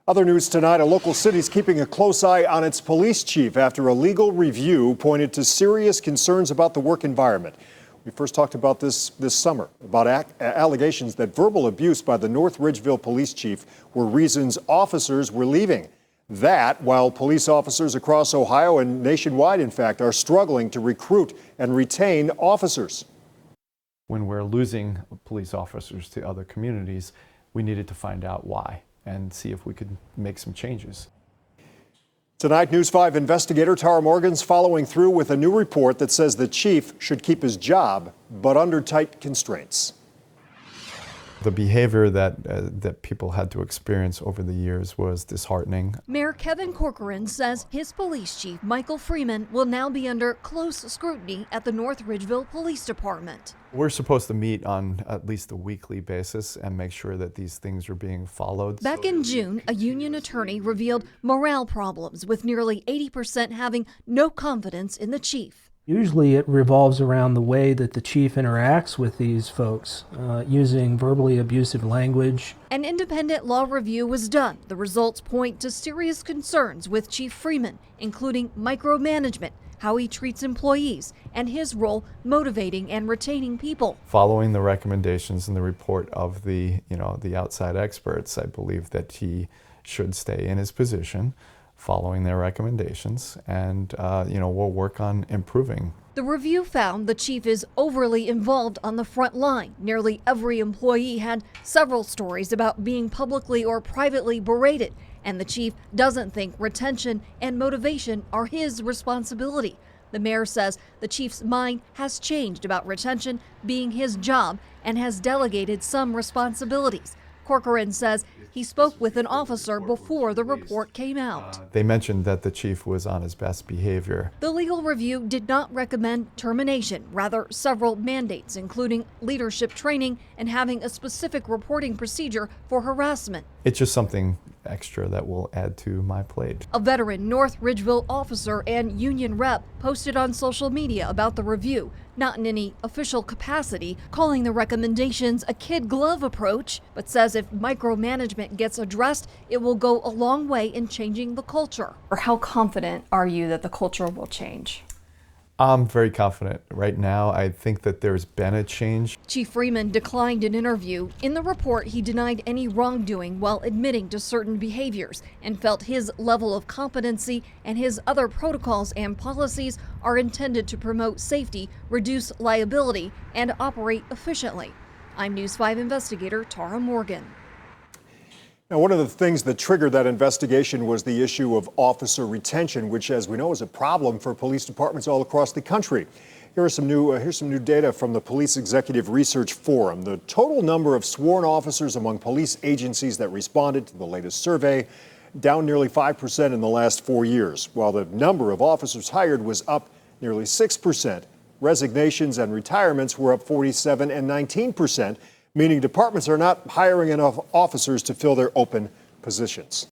Other news tonight, a local city is keeping a close eye on its police chief after a legal review pointed to serious concerns about the work environment. We first talked about this summer, about allegations that verbal abuse by the North Ridgeville Police Chief were reasons officers were leaving. That while police officers across Ohio and nationwide, in fact, are struggling to recruit and retain officers. When we're losing police officers to other communities, we needed to find out why and see if we could make some changes. Tonight, News 5 investigator Tara Morgan's following through with a new report that says the chief should keep his job, but under tight constraints. The behavior that people had to experience over the years was disheartening. Mayor Kevin Corcoran says his police chief, Michael Freeman, will now be under close scrutiny at the North Ridgeville Police Department. We're supposed to meet on at least a weekly basis and make sure that these things are being followed. Back in June, a union attorney revealed morale problems, with nearly 80% having no confidence in the chief. Usually it revolves around the way that the chief interacts with these folks, using verbally abusive language. An independent law review was done. The results point to serious concerns with Chief Freeman, including micromanagement, how he treats employees, and his role motivating and retaining people. Following the recommendations in the report of the outside experts, I believe that he should stay in his position, following their recommendations, and we'll work on improving. The review found the chief is overly involved on the front line. Nearly every employee had several stories about being publicly or privately berated, and the chief doesn't think retention and motivation are his responsibility. The mayor says the chief's mind has changed about retention being his job and has delegated some responsibilities. Corcoran says he spoke with an officer before the report came out. They mentioned that the chief was on his best behavior. The legal review did not recommend termination, rather several mandates, including leadership training and having a specific reporting procedure for harassment. It's just something extra that will add to my plate. A veteran North Ridgeville officer and union rep posted on social media about the review, not in any official capacity, calling the recommendations a kid glove approach, but says if micromanagement gets addressed, it will go a long way in changing the culture. Or how confident are you that the culture will change? I'm very confident. Right now, I think that there's been a change. Chief Freeman declined an interview. In the report, he denied any wrongdoing while admitting to certain behaviors and felt his level of competency and his other protocols and policies are intended to promote safety, reduce liability, and operate efficiently. I'm News 5 investigator Tara Morgan. Now, one of the things that triggered that investigation was the issue of officer retention, which, as we know, is a problem for police departments all across the country. Here's some new data from the Police Executive Research Forum. The total number of sworn officers among police agencies that responded to the latest survey down nearly 5% in the last 4 years, while the number of officers hired was up nearly 6%. Resignations and retirements were up 47 and 19%. Meaning departments are not hiring enough officers to fill their open positions.